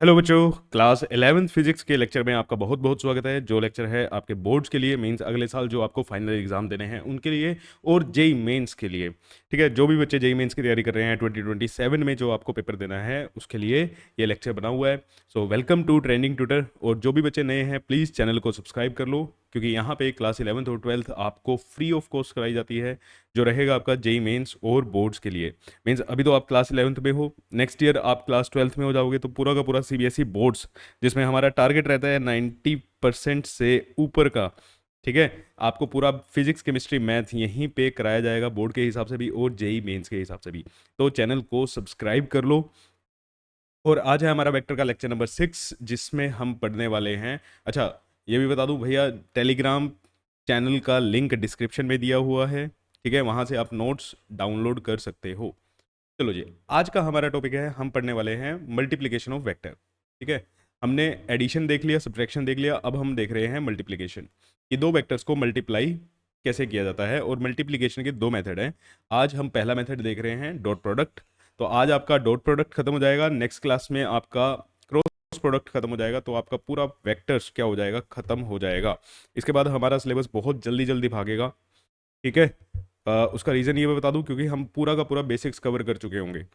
Hello बच्चों, class 11th physics के lecture में आपका बहुत बहुत स्वागत है। जो लेक्चर है आपके बोर्ड्स के लिए, मींस अगले साल जो आपको फाइनल एग्जाम देने हैं उनके लिए, और जेई मेंस के लिए। ठीक है, जो भी बच्चे जेई मेंस की तैयारी कर रहे हैं 2027 में जो आपको पेपर देना है उसके लिए ये लेक्चर बना हुआ है। So welcome to trending tutor. और जो भी बच्चे नए हैं प्लीज़ चैनल को सब्सक्राइब कर लो, क्योंकि यहाँ पे क्लास 11th और 12th आपको फ्री ऑफ कॉस्ट कराई जाती है, जो रहेगा आपका जेई मेंस और बोर्ड्स के लिए। मीन्स अभी तो आप क्लास 11th में हो, नेक्स्ट ईयर आप क्लास 12th में हो जाओगे तो पूरा का पूरा सीबीएसई बोर्ड्स, जिसमें हमारा टारगेट रहता है 90% से ऊपर का। ठीक है, आपको पूरा फिजिक्स केमिस्ट्री मैथ यहीं पे कराया जाएगा, बोर्ड के हिसाब से भी और जेई मेंस के हिसाब से भी। तो चैनल को सब्सक्राइब कर लो। और आज है हमारा वेक्टर का लेक्चर नंबर 6, जिसमें हम पढ़ने वाले हैं। अच्छा, ये भी बता दूं भैया, टेलीग्राम चैनल का लिंक डिस्क्रिप्शन में दिया हुआ है। ठीक है, वहां से आप नोट्स डाउनलोड कर सकते हो। चलो जी, आज का हमारा टॉपिक है, हम पढ़ने वाले हैं मल्टीप्लिकेशन ऑफ वेक्टर। ठीक है, हमने एडिशन देख लिया, सब्ट्रैक्शन देख लिया, अब हम देख रहे हैं मल्टीप्लिकेशन, कि दो वेक्टर्स को मल्टीप्लाई कैसे किया जाता है। और मल्टीप्लिकेशन के दो मेथड हैं। आज हम पहला मेथड देख रहे हैं, डॉट प्रोडक्ट। तो आज आपका डॉट प्रोडक्ट खत्म हो जाएगा, नेक्स्ट क्लास में आपका क्रॉस प्रोडक्ट खत्म हो जाएगा, तो आपका पूरा वेक्टर्स क्या हो जाएगा, खत्म हो जाएगा। इसके बाद हमारा सिलेबस बहुत जल्दी जल्दी भागेगा। ठीक है, उसका रीज़न ये मैं बता दूं, क्योंकि हम पूरा का पूरा बेसिक्स कवर कर चुके होंगे।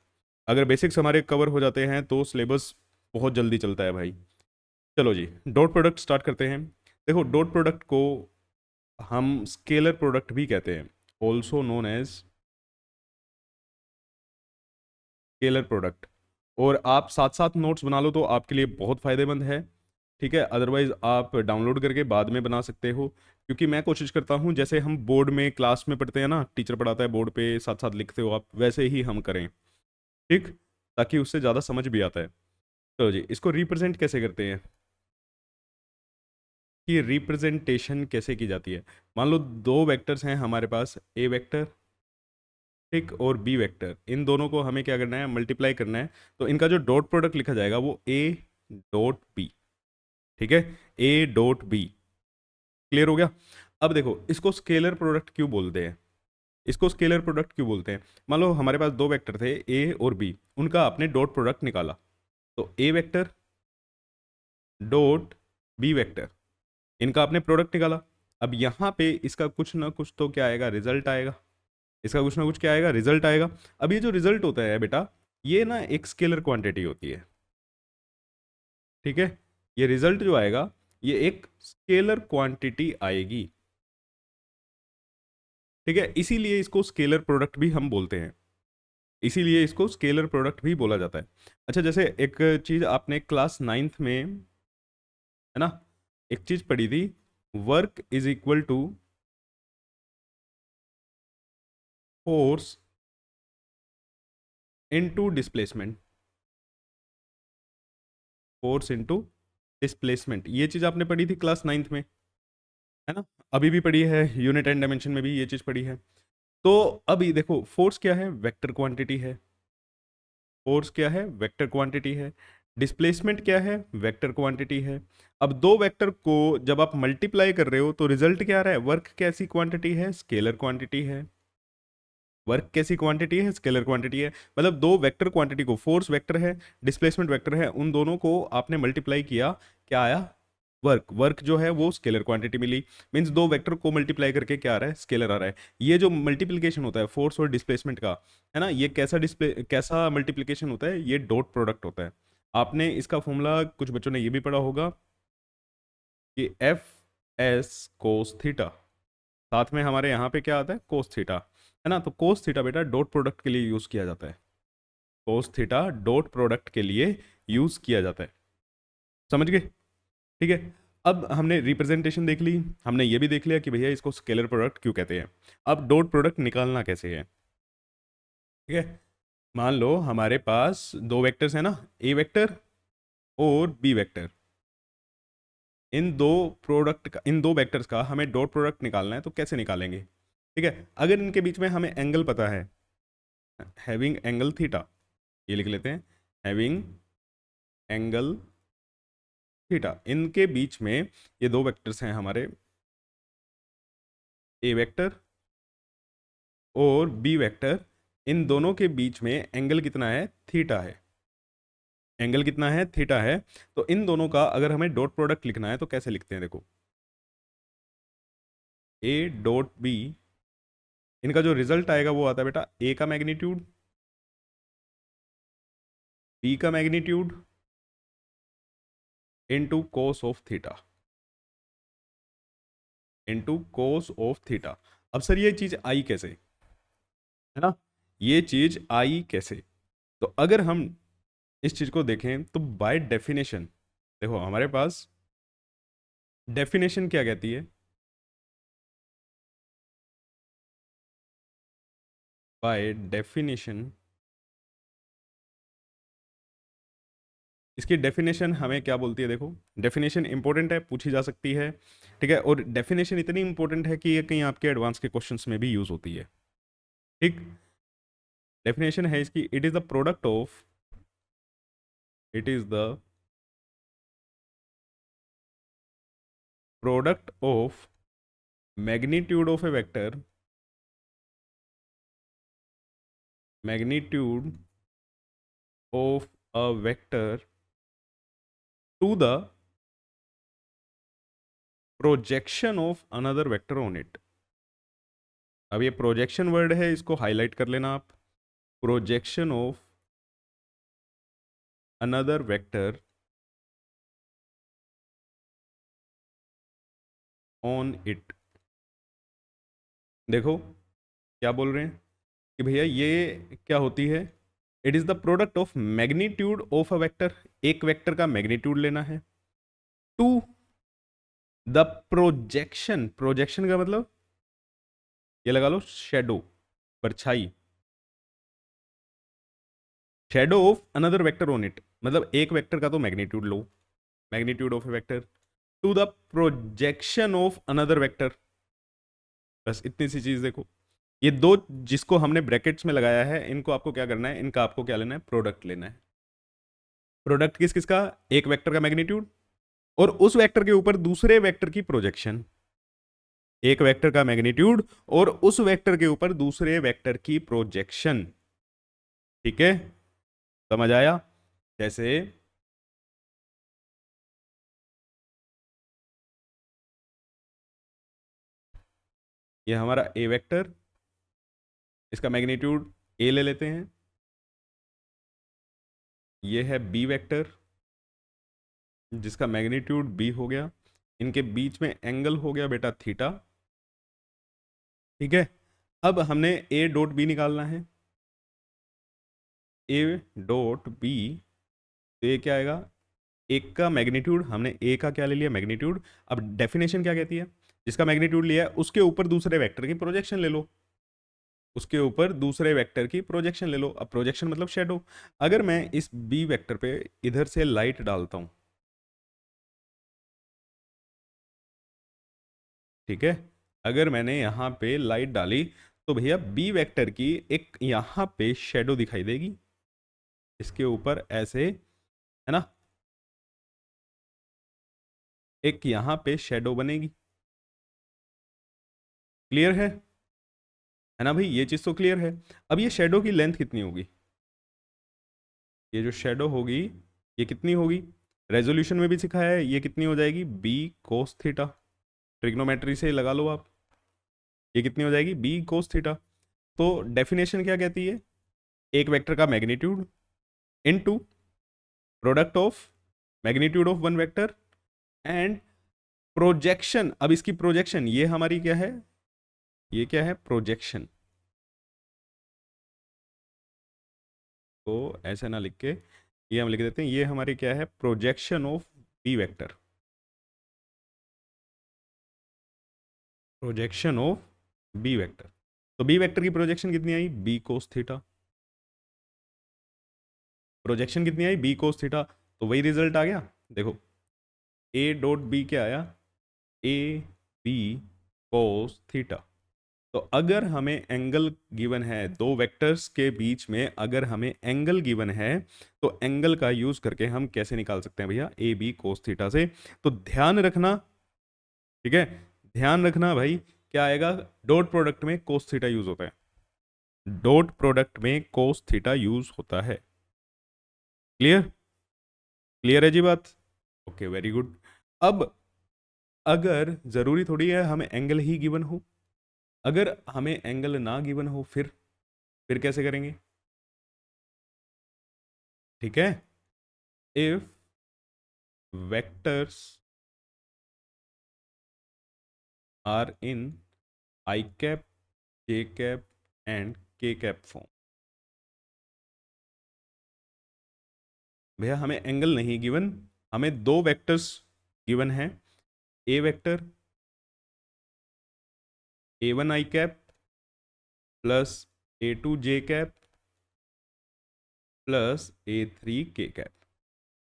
अगर बेसिक्स हमारे कवर हो जाते हैं तो सिलेबस बहुत जल्दी चलता है भाई। चलो जी, डॉट प्रोडक्ट स्टार्ट करते हैं। देखो, डॉट प्रोडक्ट को हम स्केलर प्रोडक्ट भी कहते हैं, also known as scalar product. और आप साथ साथ नोट्स बना लो तो आपके लिए बहुत फ़ायदेमंद है। ठीक है, अदरवाइज आप डाउनलोड करके बाद में बना सकते हो, क्योंकि मैं कोशिश करता हूँ जैसे हम बोर्ड में क्लास में पढ़ते हैं ना, टीचर पढ़ाता है बोर्ड पे, साथ साथ लिखते हो आप, वैसे ही हम करें। ठीक, ताकि उससे ज़्यादा समझ भी आता है। तो जी, इसको रिप्रेजेंट कैसे करते हैं, कि रिप्रेजेंटेशन कैसे की जाती है। मान लो दो वेक्टर्स हैं हमारे पास, ए वेक्टर, ठीक, और बी वेक्टर। इन दोनों को हमें क्या करना है, मल्टीप्लाई करना है। तो इनका जो डॉट प्रोडक्ट लिखा जाएगा वो ए डॉट बी। ठीक है, ए डॉट बी। क्लियर हो गया। अब देखो, इसको स्केलर प्रोडक्ट क्यों बोलते हैं, इसको स्केलर प्रोडक्ट क्यों बोलते हैं। मान लो हमारे पास दो वेक्टर थे, ए और बी, उनका आपने डॉट प्रोडक्ट निकाला। तो ए वेक्टर डॉट बी वेक्टर, इनका आपने प्रोडक्ट निकाला। अब यहाँ पे इसका कुछ ना कुछ तो क्या आएगा, रिजल्ट आएगा। इसका कुछ ना कुछ क्या आएगा, रिजल्ट आएगा। अब ये जो रिजल्ट होता है बेटा, ये ना एक स्केलर क्वांटिटी होती है। ठीक है, ये रिजल्ट जो आएगा ये एक स्केलर क्वांटिटी आएगी। ठीक है, इसीलिए इसको स्केलर प्रोडक्ट भी हम बोलते हैं, इसीलिए इसको स्केलर प्रोडक्ट भी बोला जाता है। अच्छा, जैसे एक चीज आपने क्लास 9th में, है ना, एक चीज पढ़ी थी, work is equal to force into displacement. Force into displacement, ये चीज आपने पढ़ी थी क्लास 9th में, है ना। अभी भी पढ़ी है, यूनिट एंड डायमेंशन में भी ये चीज पढ़ी है। तो अभी देखो, फोर्स क्या है, वेक्टर क्वांटिटी है। फोर्स क्या है, वेक्टर क्वांटिटी है। डिस्प्लेसमेंट क्या है, वेक्टर क्वांटिटी है। अब दो वेक्टर को जब आप मल्टीप्लाई कर रहे हो तो रिजल्ट क्या आ रहा है, वर्क कैसी क्वांटिटी है, स्केलर क्वांटिटी है। वर्क कैसी क्वांटिटी है, स्केलर क्वांटिटी है। मतलब दो वेक्टर क्वांटिटी को, फोर्स वेक्टर है, डिस्प्लेसमेंट वेक्टर है, उन दोनों को आपने मल्टीप्लाई किया, क्या आया, वर्क। वर्क जो है वो स्केलर क्वांटिटी मिली। मीन्स दो वेक्टर को मल्टीप्लाई करके क्या आ रहा है, स्केलर आ रहा है। ये जो मल्टीप्लिकेशन होता है फोर्स और डिस्प्लेसमेंट का, है ना, ये कैसा मल्टीप्लिकेशन होता है, ये डॉट प्रोडक्ट होता है। आपने इसका फॉर्मूला कुछ बच्चों ने ये भी पढ़ा होगा, कि एफ एस कोस थीटा, साथ में हमारे यहाँ पे क्या आता है, कोस थीटा, है ना। तो कोस थीटा बेटा डॉट प्रोडक्ट के लिए यूज किया जाता है, कोस थीटा डॉट प्रोडक्ट के लिए यूज किया जाता है। समझ गए। ठीक है, अब हमने रिप्रेजेंटेशन देख ली, हमने ये भी देख लिया कि भैया इसको स्केलर प्रोडक्ट क्यों कहते हैं। अब डॉट प्रोडक्ट निकालना कैसे है। ठीक है, मान लो हमारे पास दो वेक्टर्स हैं ना, ए वेक्टर और बी वेक्टर। इन दो वेक्टर्स का हमें डॉट प्रोडक्ट निकालना है, तो कैसे निकालेंगे। ठीक है, अगर इनके बीच में हमें एंगल पता है, हैविंग एंगल थीटा, ये लिख लेते हैं, हैविंग एंगल थीटा, इनके बीच में ये दो वेक्टर्स हैं हमारे, ए वेक्टर और बी वेक्टर। इन दोनों के बीच में एंगल कितना है, थीटा है। एंगल कितना है, थीटा है। तो इन दोनों का अगर हमें डॉट प्रोडक्ट लिखना है तो कैसे लिखते हैं, देखो ए डॉट बी, इनका जो रिजल्ट आएगा वो आता है बेटा ए का मैग्नीट्यूड, बी का magnitude into cos of theta, into cos of theta. अब सर ये चीज आई कैसे, है ना, ये चीज आई कैसे? तो अगर हम इस चीज को देखें तो बाय डेफिनेशन, देखो हमारे पास डेफिनेशन क्या कहती है, बाय डेफिनेशन, इसकी डेफिनेशन हमें क्या बोलती है, देखो डेफिनेशन इंपॉर्टेंट है, पूछी जा सकती है, ठीक है, और डेफिनेशन इतनी इंपॉर्टेंट है कि ये कहीं आपके एडवांस के क्वेश्चंस में भी यूज होती है। ठीक, डेफिनेशन है इसकी, it is the product of, it is the product of magnitude of a vector, magnitude of a vector to the projection of another vector on it. अब ये प्रोजेक्शन वर्ड है, इसको हाईलाइट कर लेना आप, projection of another vector on it. देखो क्या बोल रहे हैं कि भैया ये क्या होती है, it is the product of magnitude of a vector, एक वेक्टर का मैग्नीट्यूड लेना है, टू द प्रोजेक्शन, प्रोजेक्शन का मतलब ये लगा लो शेडो, परछाई, shadow of another vector on it, मतलब एक वेक्टर का तो मैग्नीट्यूड लो, magnitude of a vector, to the projection of another vector. बस इतनी सी चीज देखो, ये दो जिसको हमने ब्रैकेट्स में लगाया है, इनको आपको क्या करना है, इनका आपको क्या लेना है, प्रोडक्ट लेना है। प्रोडक्ट किस किस का, एक वेक्टर का मैग्नीट्यूड और उस वेक्टर के ऊपर दूसरे वेक्टर की प्रोजेक्शन, एक वेक्टर का मैग्नीट्यूड और उस वेक्टर के ऊपर दूसरे वेक्टर की प्रोजेक्शन। ठीक है, समझ आया? जैसे ये हमारा ए वेक्टर, इसका मैग्नीट्यूड ए ले लेते हैं, ये है बी वेक्टर जिसका मैग्नीट्यूड बी हो गया, इनके बीच में एंगल हो गया बेटा थीटा। ठीक है, अब हमने ए डॉट बी निकालना है, ए डॉट बी, तो ये क्या आएगा, एक का मैग्नीट्यूड, हमने ए का क्या ले लिया, मैग्नीट्यूड। अब डेफिनेशन क्या कहती है, जिसका मैग्नीट्यूड लिया है उसके ऊपर दूसरे वेक्टर की प्रोजेक्शन ले लो, उसके ऊपर दूसरे वेक्टर की प्रोजेक्शन ले लो। अब प्रोजेक्शन मतलब शेडो। अगर मैं इस बी वेक्टर पे इधर से लाइट डालता हूं, ठीक है, अगर मैंने यहाँ पे लाइट डाली तो भैया बी वेक्टर की एक यहाँ पे शेडो दिखाई देगी, इसके ऊपर ऐसे, है ना, एक यहाँ पे शेडो बनेगी। क्लियर है ना भाई, ये चीज़ तो क्लियर है। अब ये शेडो की लेंथ कितनी होगी, ये जो शेडो होगी ये कितनी होगी, रेजोल्यूशन में भी सिखाया है, ये कितनी हो जाएगी, बी कोस थीटा, ट्रिग्नोमेट्री से लगा लो आप, ये कितनी हो जाएगी, बी कोस थीटा। तो डेफिनेशन क्या कहती है, एक वेक्टर का magnitude into product of magnitude of one vector and projection. अब इसकी प्रोजेक्शन ये हमारी क्या है, ये क्या है, प्रोजेक्शन। तो ऐसे ना लिख के ये हम लिख देते हैं, ये हमारी क्या है, projection of B vector, projection of B vector. तो बी वेक्टर की प्रोजेक्शन कितनी आई, बी कोस थीटा, प्रोजेक्शन कितनी आई, बी कोस थीटा। तो वही रिजल्ट आ गया, देखो ए डॉट बी क्या आया, ए बी कोस थीटा। तो अगर हमें एंगल गिवन है, दो वेक्टर्स के बीच में अगर हमें एंगल गिवन है, तो एंगल का यूज करके हम कैसे निकाल सकते हैं भैया, ए बी कोस थीटा से। तो ध्यान रखना, ठीक है, ध्यान रखना भाई, क्या आएगा, डॉट प्रोडक्ट में कोस थीटा यूज होता है, डॉट प्रोडक्ट में कोस थीटा यूज होता है। क्लियर? क्लियर है जी बात? Okay, very good. अब अगर ज़रूरी थोड़ी है हमें एंगल ही गिवन हो, अगर हमें एंगल ना गिवन हो फिर कैसे करेंगे? ठीक है, if vectors are in I cap, J cap and K cap form. भैया हमें एंगल नहीं गिवन, हमें दो वेक्टर्स गिवन है, A vector A one I cap plus A two J cap plus A three K cap.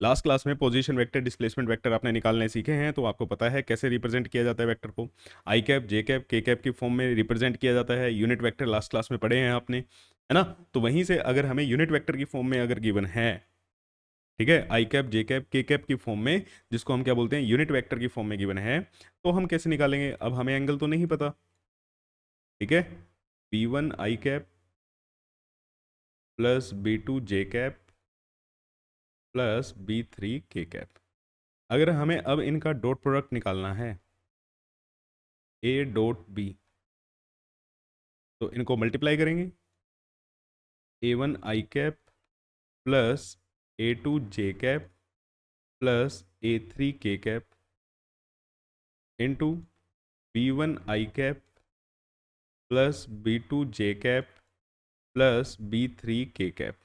Last class में position vector, displacement vector आपने निकालने सीखे हैं, तो आपको पता है कैसे रिप्रेजेंट किया जाता है वेक्टर को। आई कैप, जे कैप, के कैप की फॉर्म में रिप्रेजेंट किया जाता है। यूनिट वेक्टर लास्ट क्लास में पढ़े हैं आपने, है ना? तो वहीं से अगर हमें यूनिट वेक्टर की फॉर्म में अगर गिवन है, ठीक है, आई कैप, जे कैप, के कैप की फॉर्म में, जिसको हम क्या बोलते हैं, यूनिट वेक्टर की फॉर्म में गिवन है, तो हम कैसे निकालेंगे? अब हमें एंगल तो नहीं पता, ठीक है, B one I cap plus B two J cap plus B three K cap. अगर हमें अब इनका डॉट प्रोडक्ट निकालना है, ए डॉट बी, तो इनको मल्टीप्लाई करेंगे, A one I cap plus A two J cap plus A three K cap into B one I cap plus B two J cap plus B three K cap.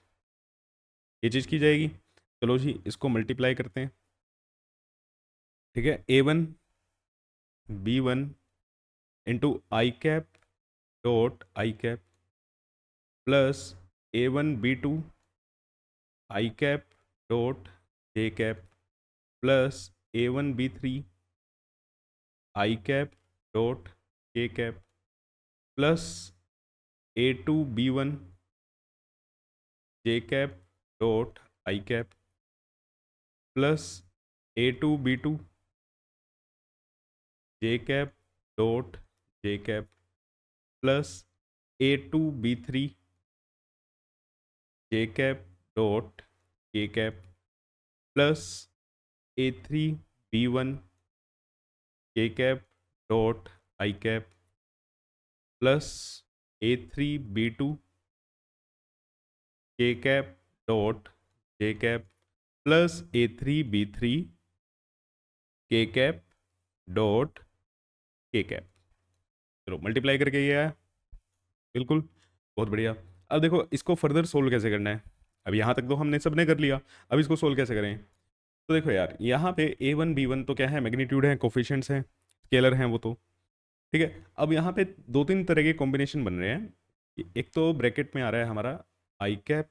ये चीज़ की जाएगी। चलो जी, इसको multiply करते हैं, ठीक है, A one B one into I cap dot I cap plus A one B two I cap dot J cap plus A one B three I cap dot K cap plus A two B one J cap dot I cap plus A two B two J cap dot J cap plus A two B three J cap dot K cap plus A three B one के cap dot I cap plus A three B two K cap dot J cap plus A three B three K cap dot K cap. चलो multiply करके ये आया, बिल्कुल, बहुत बढ़िया। अब देखो इसको फर्दर सोल्व कैसे करना है। अब यहाँ तक तो हमने सबने कर लिया, अब इसको सोल्व कैसे करें? तो देखो यार, यहाँ पे ए वन बी वन तो क्या है, मैग्नीट्यूड है, कोफिशिएंट्स हैं, स्केलर हैं वो तो, ठीक है। अब यहाँ पे दो तीन तरह के कॉम्बिनेशन बन रहे हैं। एक तो ब्रैकेट में आ रहा है हमारा आई कैप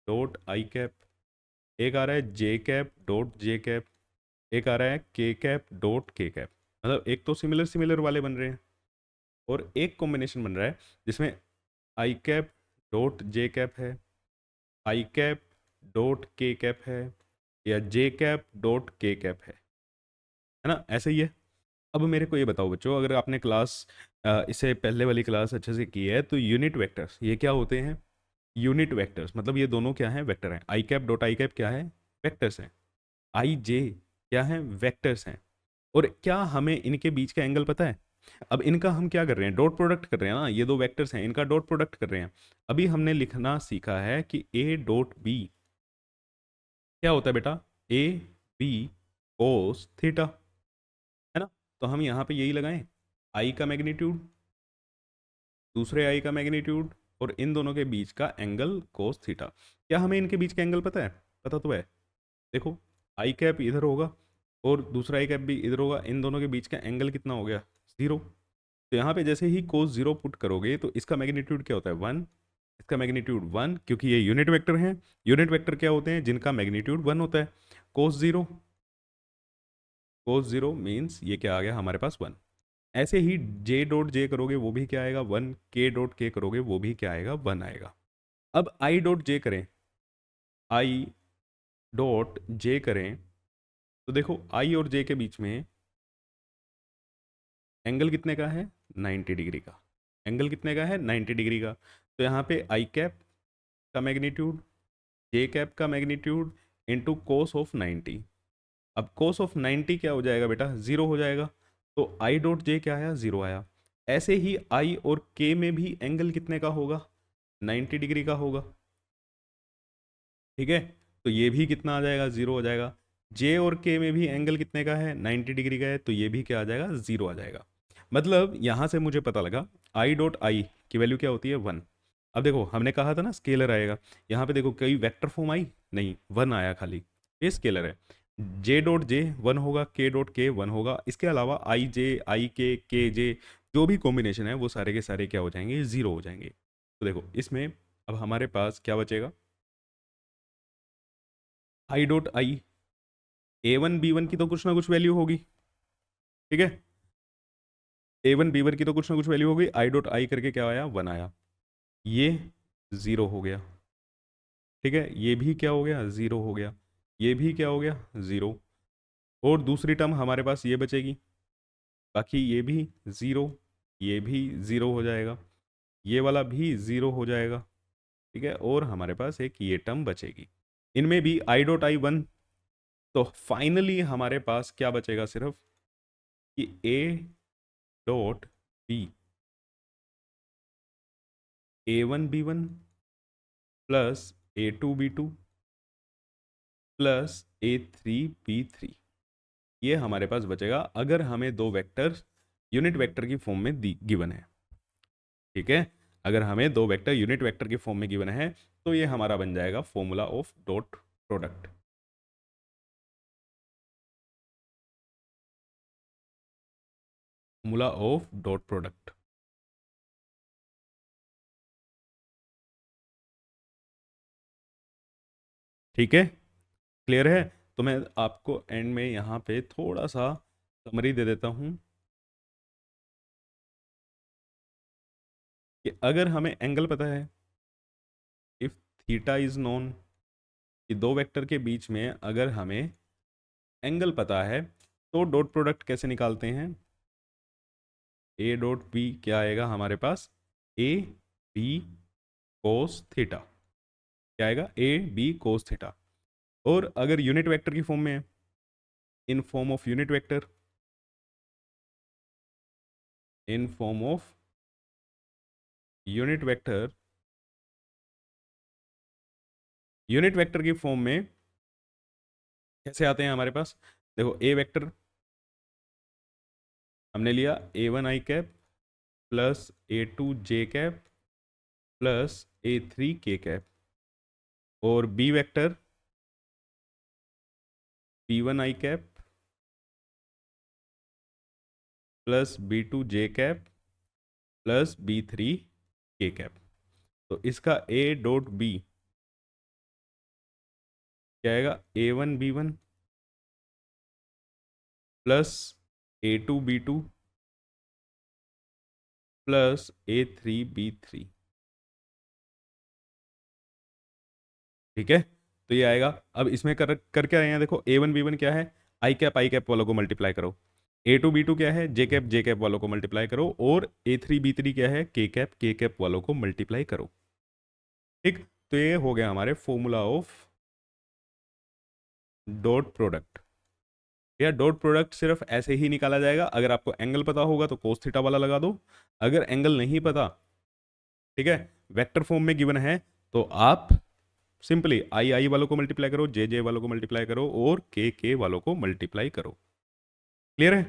डॉट आई कैप, एक आ रहा है जे कैप डॉट जे कैप, एक आ रहा है के कैप डॉट के कैप। मतलब एक तो सिमिलर सिमिलर वाले बन रहे हैं, और एक कॉम्बिनेशन बन रहा है जिसमें आई कैप डॉट जे कैप है, आई कैप डॉट के कैप है, या जे कैप डॉट के कैप है ना? ऐसे ही है। अब मेरे को ये बताओ बच्चों, अगर आपने क्लास इससे पहले वाली क्लास अच्छे से की है, तो यूनिट वेक्टर्स ये क्या होते हैं? यूनिट वेक्टर्स मतलब ये दोनों क्या है, वेक्टर हैं। आई कैप डॉट आई कैप क्या है, वेक्टर्स हैं। आई जे क्या है, वेक्टर्स हैं। और क्या हमें इनके बीच का एंगल पता है? अब इनका हम क्या कर रहे हैं, डॉट प्रोडक्ट कर रहे हैं ना, ये दो वेक्टर्स हैं, इनका डॉट प्रोडक्ट कर रहे हैं। अभी हमने लिखना सीखा है कि ए डॉट बी क्या होता है बेटा, ए बी कोस थीटा, है ना? तो हम यहाँ पे यही लगाएं, आई का मैग्नीट्यूड, दूसरे आई का मैग्नीट्यूड, और इन दोनों के बीच का एंगल कोस थीटा। क्या हमें इनके बीच का एंगल पता है? पता तो है। देखो, आई कैप इधर होगा और दूसरा आई कैप भी इधर होगा, इन दोनों के बीच का एंगल कितना हो गया, जीरो। तो यहाँ पे जैसे ही कोस जीरो पुट करोगे तो इसका मैग्नीट्यूड क्या होता है, वन, इसका मैग्नीट्यूड वन, क्योंकि ये यूनिट वेक्टर हैं। यूनिट वेक्टर क्या होते हैं, जिनका मैग्नीट्यूड वन होता है। Cos zero, cos zero means ये क्या आ गया हमारे पास, वन। ऐसे ही जे डॉट जे करोगे वो भी क्या आएगा, वन, के डॉट के करोगे वो भी क्या आएगा, वन आएगा। अब आई डॉट जे करें, आई डॉट जे करें, तो देखो आई और जे के बीच में एंगल कितने का है, 90 डिग्री का। एंगल कितने का है, 90 डिग्री का। तो यहाँ पे आई कैप का मैग्नीट्यूड, जे कैप का मैग्नीट्यूड इंटू कोस ऑफ 90। अब कोस ऑफ 90 क्या हो जाएगा बेटा, जीरो हो जाएगा। तो आई डॉट जे क्या आया, जीरो आया। ऐसे ही आई और के में भी एंगल कितने का होगा, 90 डिग्री का होगा। ठीक है, तो ये भी कितना आ जाएगा, जीरो हो जाएगा। जे और के में भी एंगल कितने का है, 90 डिग्री का है, तो ये भी क्या आ जाएगा, जीरो आ जाएगा। मतलब यहां से मुझे पता लगा आई डॉट आई की वैल्यू क्या होती है, वन। अब देखो हमने कहा था ना स्केलर आएगा, यहाँ पे देखो कई वेक्टर फॉर्म आई नहीं, वन आया खाली, ये स्केलर है। जे डॉट जे वन होगा, के डॉट के वन होगा, इसके अलावा आई जे आई के जे जो भी कॉम्बिनेशन है वो सारे के सारे क्या हो जाएंगे, जीरो हो जाएंगे। तो देखो इसमें अब हमारे पास क्या बचेगा, I dot I, A one B one की तो कुछ ना कुछ वैल्यू होगी। ठीक है, ए वन बी वन की तो कुछ ना कुछ वैल्यू होगी, आई डॉट आई करके क्या आया, वन आया। ये जीरो हो गया। ठीक है, ये भी क्या हो गया, जीरो हो गया। ये भी क्या हो गया, जीरो। और दूसरी टर्म हमारे पास ये बचेगी, बाकी ये भी जीरो, ये भी जीरो हो जाएगा, ये वाला भी जीरो हो जाएगा। ठीक है, और हमारे पास एक ये टर्म बचेगी, इनमें भी आई डॉट आई वन। तो फाइनली हमारे पास क्या बचेगा सिर्फ, कि A dot B, A one B one plus A two B two plus A three B three, ये हमारे पास बचेगा अगर हमें दो वेक्टर यूनिट वेक्टर की फॉर्म में दी गिवन है। ठीक है, अगर हमें दो वेक्टर यूनिट वेक्टर की फॉर्म में गिवन है तो ये हमारा बन जाएगा formula of dot product. Formula of dot product. ठीक है, क्लियर है। तो मैं आपको एंड में यहाँ पे थोड़ा सा समरी दे देता हूँ कि अगर हमें एंगल पता है, इफ थीटा इज नोन, कि दो वेक्टर के बीच में अगर हमें एंगल पता है तो डॉट प्रोडक्ट कैसे निकालते हैं, ए डॉट बी क्या आएगा हमारे पास, ए बी कोस थीटा, क्या आएगा, ए बी कोस थीटा। और अगर यूनिट वेक्टर की फॉर्म में है, in form of unit vector, in form of unit vector, unit vector की फॉर्म में कैसे आते हैं हमारे पास, देखो ए वेक्टर हमने लिया A one I cap plus A two J cap plus A three K cap, और B vector B one I cap plus B two J cap plus B three K cap. तो इसका A dot B क्या आएगा, A one B one plus A two B two plus A three B three. ठीक है, तो ये आएगा। अब इसमें कर क्या रहे हैं, देखो ए वन बी वन क्या है, आई कैप वालों को मल्टीप्लाई करो, ए टू बी टू क्या है, जे कैप वालों को मल्टीप्लाई करो, और ए थ्री बी थ्री क्या है, के कैप वालों को मल्टीप्लाई करो। ठीक, तो ये हो गया हमारे फॉर्मूला ऑफ डॉट प्रोडक्ट। या डॉट प्रोडक्ट सिर्फ ऐसे ही निकाला जाएगा, अगर आपको एंगल पता होगा तो कोस थीटा वाला लगा दो, अगर एंगल नहीं पता, ठीक है, वेक्टर फॉर्म में गिवन है, तो आप सिंपली आई आई वालों को मल्टीप्लाई करो, जे वालों को मल्टीप्लाई करो, और के वालों को मल्टीप्लाई करो। क्लियर है।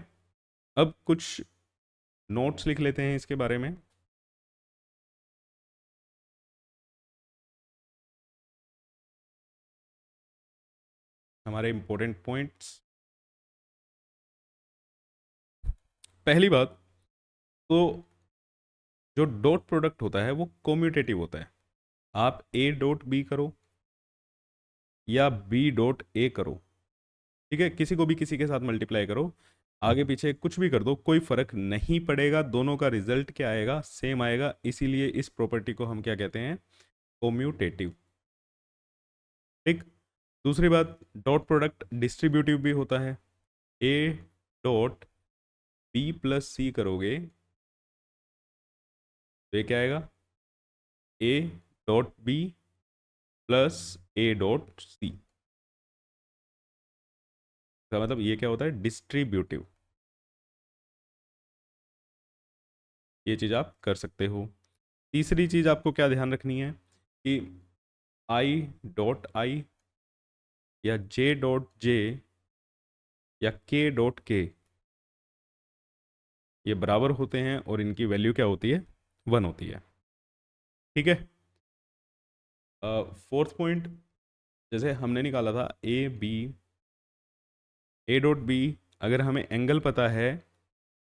अब कुछ नोट्स लिख लेते हैं इसके बारे में, हमारे इंपॉर्टेंट पॉइंट्स। पहली बात तो, जो डॉट प्रोडक्ट होता है वो कॉम्यूटेटिव होता है। आप ए डॉट बी करो या बी डॉट ए करो, ठीक है, किसी को भी किसी के साथ मल्टीप्लाई करो, आगे पीछे कुछ भी कर दो, कोई फर्क नहीं पड़ेगा, दोनों का रिजल्ट क्या आएगा, सेम आएगा। इसीलिए इस प्रॉपर्टी को हम क्या कहते हैं, कोम्यूटेटिव। ठीक, दूसरी बात, डॉट प्रोडक्ट डिस्ट्रीब्यूटिव भी होता है। A dot B plus C करोगे तो ये क्या आएगा, A dot B plus A dot C. इसका मतलब ये क्या होता है, डिस्ट्रीब्यूटिव। ये चीज़ आप कर सकते हो। तीसरी चीज़ आपको क्या ध्यान रखनी है कि आई डॉट आई या जे डॉट जे या के डॉट के ये बराबर होते हैं और इनकी वैल्यू क्या होती है, 1 होती है। ठीक है। फोर्थ पॉइंट, जैसे हमने निकाला था A B, A dot B, अगर हमें एंगल पता है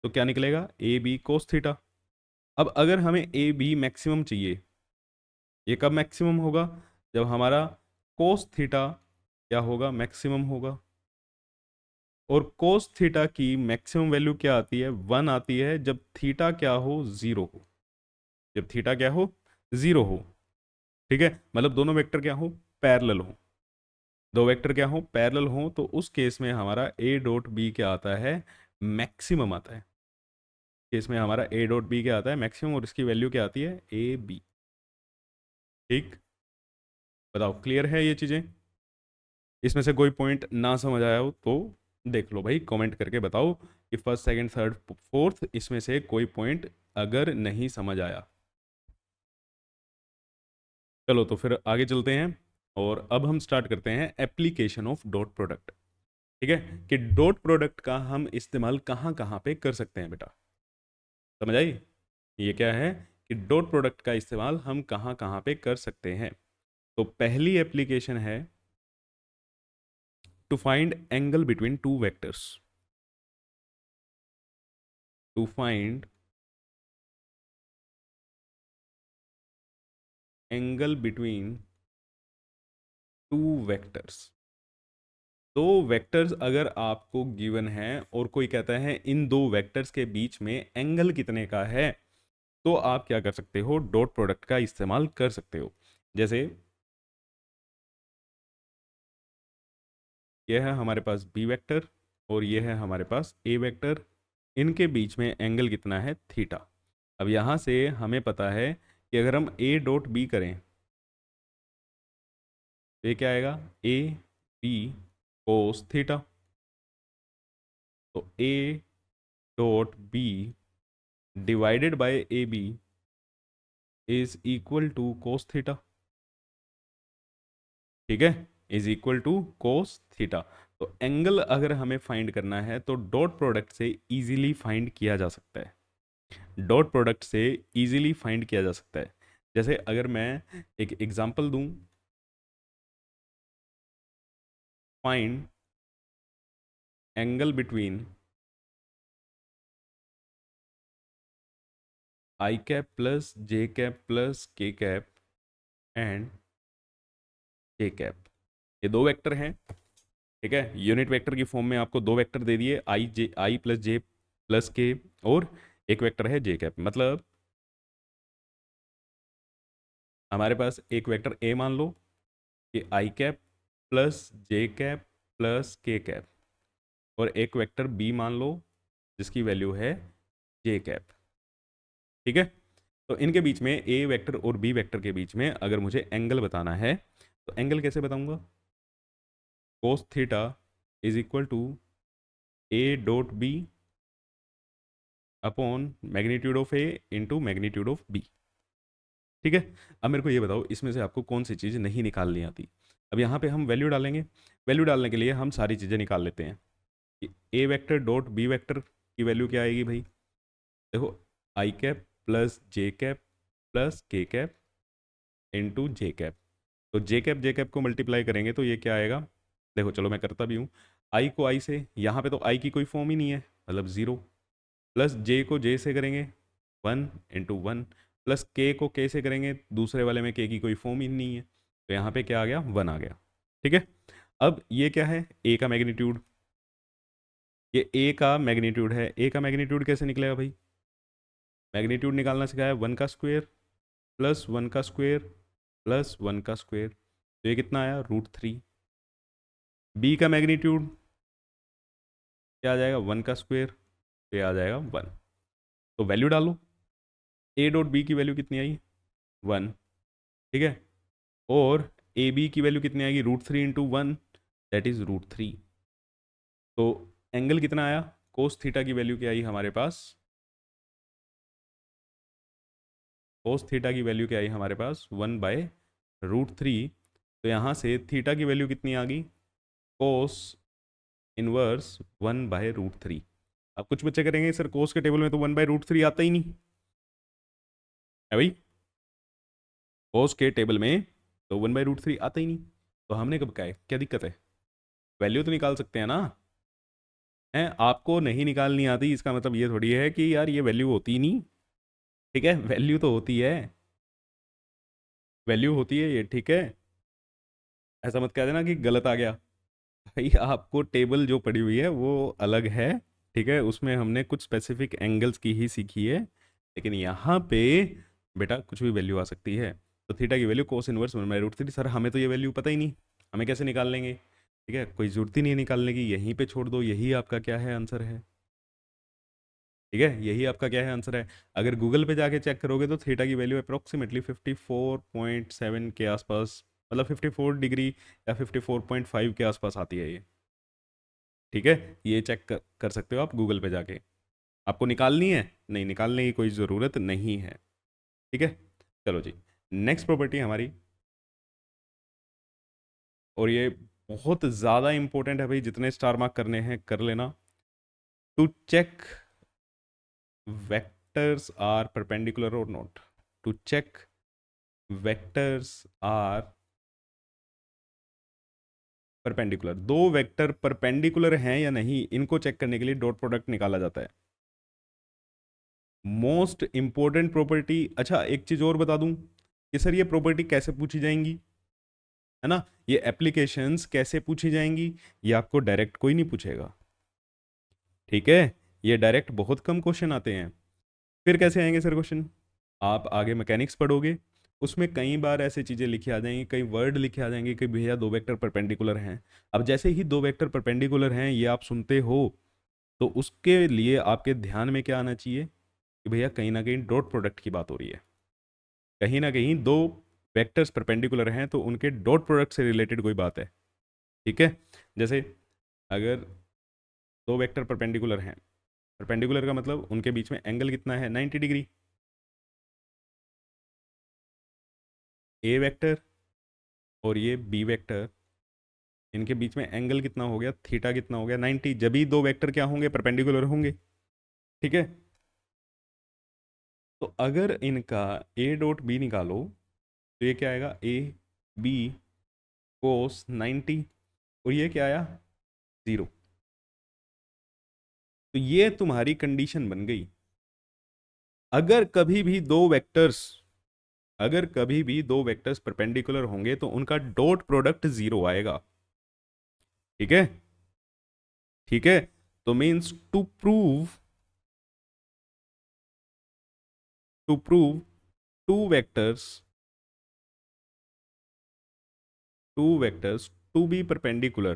तो क्या निकलेगा, ए बी कोस थीटा। अब अगर हमें ए बी मैक्सिमम चाहिए, ये कब मैक्सिमम होगा, जब हमारा कोस थीटा क्या होगा, मैक्सिमम होगा। और कोस थीटा की मैक्सिमम वैल्यू क्या आती है, 1 आती है, जब थीटा क्या हो, 0 हो। जब थीटा क्या हो, 0 हो। ठीक है, मतलब दोनों वेक्टर क्या हो, पैरेलल हो। दो वेक्टर क्या हो, पैरेलल हो, तो उस केस में हमारा ए डॉट बी क्या आता है, मैक्सिमम आता है। केस में हमारा ए डॉट बी क्या आता है, मैक्सिमम, और इसकी वैल्यू क्या आती है, ए बी। ठीक, बताओ क्लियर है ये चीज़ें। इसमें से कोई पॉइंट ना समझ आया हो तो देख लो भाई, कमेंट करके बताओ कि फर्स्ट सेकंड थर्ड फोर्थ इसमें से कोई पॉइंट अगर नहीं समझ आया। चलो तो फिर आगे चलते हैं, और अब हम स्टार्ट करते हैं एप्लीकेशन ऑफ डॉट प्रोडक्ट। ठीक है, कि डॉट प्रोडक्ट का हम इस्तेमाल कहाँ कहाँ पे कर सकते हैं बेटा, समझ आई। ये क्या है कि डॉट प्रोडक्ट का इस्तेमाल हम कहाँ कहाँ पे कर सकते हैं। तो पहली एप्लीकेशन है to find angle between two vectors. To find angle between two vectors. दो वेक्टर्स अगर आपको गिवन है और कोई कहता है इन दो वेक्टर्स के बीच में एंगल कितने का है, तो आप क्या कर सकते हो, डॉट प्रोडक्ट का इस्तेमाल कर सकते हो। जैसे यह है हमारे पास बी वेक्टर और यह है हमारे पास ए वेक्टर, इनके बीच में एंगल कितना है, थीटा। अब यहाँ से हमें पता है कि अगर हम ए डॉट बी करें तो ये क्या आएगा, ए बी कोस थीटा। तो A dot B divided by A B is equal to cos theta. ठीक है, is equal to cos theta. तो एंगल अगर हमें फाइंड करना है तो डॉट प्रोडक्ट से इजीली फाइंड किया जा सकता है। डॉट प्रोडक्ट से इजीली फाइंड किया जा सकता है। जैसे अगर मैं एक एग्जांपल दूं, फाइंड एंगल बिटवीन आई कैप प्लस जे कैप प्लस के कैप एंड जे कैप। ये दो वेक्टर हैं। ठीक है, यूनिट वेक्टर की फॉर्म में आपको दो वेक्टर दे दिए, आई प्लस जे प्लस के, और एक वेक्टर है जे कैप। मतलब हमारे पास एक वेक्टर ए मान लो कि आई कैप प्लस जे कैप प्लस के कैप, और एक वेक्टर बी मान लो जिसकी वैल्यू है जे कैप। ठीक है, तो इनके बीच में ए वेक्टर और बी वेक्टर के बीच में अगर मुझे एंगल बताना है तो एंगल कैसे बताऊंगा, cos theta is equal to A dot B upon magnitude of A into magnitude of B. ठीक है, अब मेरे को ये बताओ इसमें से आपको कौन सी चीज़ नहीं निकालनी आती। अब यहाँ पे हम वैल्यू डालेंगे। वैल्यू डालने के लिए हम सारी चीज़ें निकाल लेते हैं कि ए वेक्टर डॉट बी वेक्टर की वैल्यू क्या आएगी भाई, देखो आई कैप प्लस जे कैप प्लस के कैप इंटू जे कैप। तो जे कैप को मल्टीप्लाई करेंगे तो ये क्या आएगा, देखो चलो मैं करता भी हूँ। आई को आई से, यहाँ पे तो आई की कोई फॉर्म ही नहीं है, मतलब ज़ीरो। प्लस जे को जे से करेंगे 1 इंटू 1, प्लस के को के से करेंगे, दूसरे वाले में के की कोई फॉर्म ही नहीं है, तो यहाँ पे क्या आ गया, 1 आ गया। ठीक है, अब ये क्या है, ए का मैग्नीट्यूड। ये ए का मैग्नीट्यूड है। ए का मैग्नीट्यूड कैसे निकलेगा भाई, मैग्नीट्यूड निकालना सिखाया, 1 का स्क्वायर प्लस 1 का स्क्वायर प्लस 1 का स्क्वायर, तो ये कितना आया, √3। बी का मैग्नीट्यूड क्या आ जाएगा, 1 का स्क्वायर, तो ये आ जाएगा 1। तो वैल्यू डालो, ए डॉट बी की वैल्यू कितनी आई, 1। ठीक है, और ए बी की वैल्यू कितनी आएगी, √3 इंटू 1, दैट इज √3। तो एंगल कितना आया, कोस थीटा की वैल्यू क्या आई हमारे पास, कोस थीटा की वैल्यू क्या आई हमारे पास 1/√3। तो यहाँ से थीटा की वैल्यू कितनी आ गई, कोस इनवर्स 1/√3। अब कुछ बच्चे करेंगे सर कोस के टेबल में तो 1/√3 आता ही नहीं है भाई, कोस के टेबल में तो 1/√3 आता ही नहीं। तो हमने कब कहा है क्या दिक्कत है, वैल्यू तो निकाल सकते हैं ना। है आपको नहीं निकालनी आती इसका मतलब ये थोड़ी है कि यार ये वैल्यू होती ही नहीं। ठीक है, वैल्यू तो होती है, वैल्यू होती है ये, ठीक है। ऐसा मत कह देना कि गलत आ गया। भाई आपको टेबल जो पड़ी हुई है वो अलग है, ठीक है, उसमें हमने कुछ स्पेसिफिक एंगल्स की ही सीखी है, लेकिन यहाँ पे बेटा कुछ भी वैल्यू आ सकती है। तो थीटा की वैल्यू कोस इनवर्स 1/√3। सर हमें तो ये वैल्यू पता ही नहीं, हमें कैसे निकाल लेंगे, ठीक है, कोई जरूरत ही नहीं है निकालने की, यहीं पे छोड़ दो, यही आपका क्या है आंसर है। ठीक है, यही आपका क्या है आंसर है। अगर गूगल पे जाके चेक करोगे तो थीटा की वैल्यू अप्रोक्सीमेटली 54.7 के आसपास, मतलब 54 डिग्री या 54.5 के आसपास आती है ये। ठीक है, ये चेक कर सकते हो आप गूगल पे जाके। आपको निकालनी है, नहीं निकालने की कोई ज़रूरत नहीं है। ठीक है, चलो जी, नेक्स्ट प्रॉपर्टी हमारी, और ये बहुत ज़्यादा इंपॉर्टेंट है भाई, जितने स्टार मार्क करने हैं कर लेना। To check vectors are perpendicular or not, to check vectors are perpendicular, दो वेक्टर परपेंडिकुलर हैं या नहीं इनको चेक करने के लिए डॉट प्रोडक्ट निकाला जाता है। Most important property. अच्छा एक चीज और बता दूं कि सर ये प्रॉपर्टी कैसे पूछी जाएंगी, है ना, ये एप्लीकेशंस कैसे पूछी जाएंगी, ये आपको डायरेक्ट कोई नहीं पूछेगा। ठीक है, ये डायरेक्ट बहुत कम क्वेश्चन आते हैं। फिर कैसे आएंगे सर क्वेश्चन, आप आगे मैकेनिक्स पढ़ोगे, उसमें कई बार ऐसी चीज़ें लिखी आ जाएंगी, कई वर्ड लिखे आ जाएंगे कि भैया दो वेक्टर परपेंडिकुलर हैं। अब जैसे ही दो वेक्टर परपेंडिकुलर हैं ये आप सुनते हो, तो उसके लिए आपके ध्यान में क्या आना चाहिए कि भैया कहीं ना कहीं डॉट प्रोडक्ट की बात हो रही है, कहीं ना कहीं दो वेक्टर्स परपेंडिकुलर हैं तो उनके डॉट प्रोडक्ट से रिलेटेड कोई बात है। ठीक है, जैसे अगर दो वेक्टर परपेंडिकुलर हैं, परपेंडिकुलर का मतलब उनके बीच में एंगल कितना है 90 डिग्री, ए वेक्टर और ये बी वेक्टर, इनके बीच में एंगल कितना हो गया, थीटा कितना हो गया 90, जब ही दो वेक्टर क्या होंगे, परपेंडिकुलर होंगे। ठीक है, तो अगर इनका ए डॉट बी निकालो तो ये क्या आएगा, ए बी कोस 90, और ये क्या आया 0। तो ये तुम्हारी कंडीशन बन गई। अगर कभी भी दो वेक्टर्स, अगर कभी भी दो वेक्टर्स परपेंडिकुलर होंगे तो उनका डॉट प्रोडक्ट 0 आएगा। ठीक है, ठीक है, तो means to prove two vectors, two vectors to be perpendicular,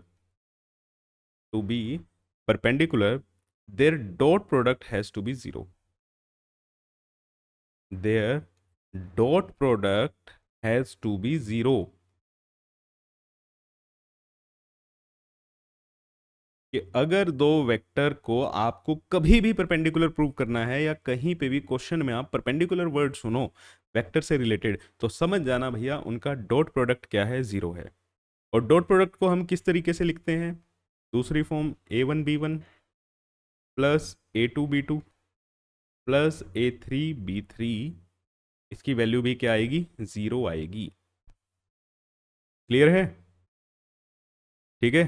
to be perpendicular, their dot product has to be 0. Their dot product has to be 0. कि अगर दो वेक्टर को आपको कभी भी परपेंडिकुलर प्रूव करना है या कहीं पे भी क्वेश्चन में आप परपेंडिकुलर वर्ड सुनो वेक्टर से रिलेटेड, तो समझ जाना भैया उनका डॉट प्रोडक्ट क्या है, 0 है। और डॉट प्रोडक्ट को हम किस तरीके से लिखते हैं, दूसरी form a1b1 plus a2b2 plus a3b3, इसकी वैल्यू भी क्या आएगी, 0 आएगी। क्लियर है, ठीक है,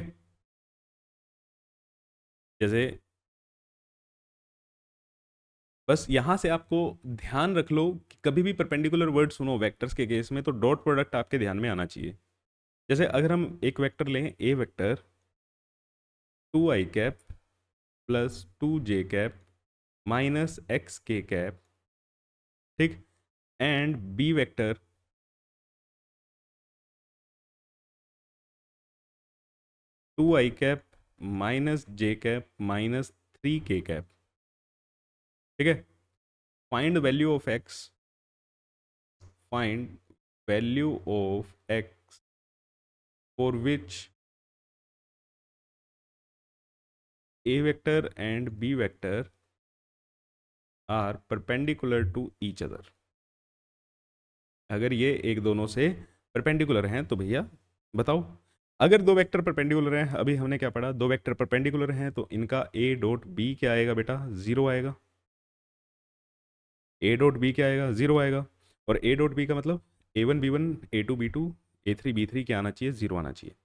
जैसे बस यहां से आपको ध्यान रख लो कि कभी भी परपेंडिकुलर वर्ड सुनो वेक्टर्स के केस में तो डॉट प्रोडक्ट आपके ध्यान में आना चाहिए। जैसे अगर हम एक वेक्टर लें, A vector 2i cap plus 2j cap minus x k cap, ठीक, and B vector 2i cap minus j cap minus 3k cap. ठीक है, find value of X, find value of x for which A vector and B vector are perpendicular to each other. अगर ये एक दोनों से perpendicular हैं तो भैया बताओ। अगर दो वेक्टर परपेंडिकुलर हैं, अभी हमने क्या पढ़ा, दो वेक्टर परपेंडिकुलर हैं तो इनका ए डॉट बी क्या आएगा बेटा, जीरो आएगा। ए डॉट बी क्या आएगा, जीरो आएगा। और ए डॉट बी का मतलब A1 B1 A2 B2 A3 B3 क्या आना चाहिए, जीरो आना चाहिए।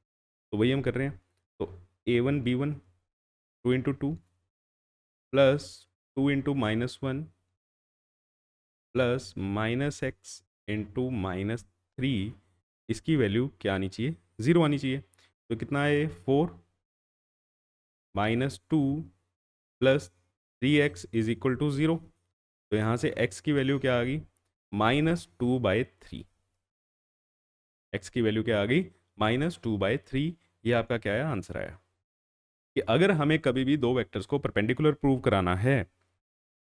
तो वही हम कर रहे हैं। तो A1 B1 2 × 2 plus 2 × -1 plus -x × -3, इसकी वैल्यू क्या आनी चाहिए, ज़ीरो आनी चाहिए। तो कितना है, 4 -2 plus 3x is equal to zero. तो यहाँ से x की वैल्यू क्या आ गई, -2/3। x की वैल्यू क्या आ गई, -2/3। ये आपका क्या है, आंसर आया। कि अगर हमें कभी भी दो वेक्टर्स को परपेंडिकुलर प्रूव कराना है,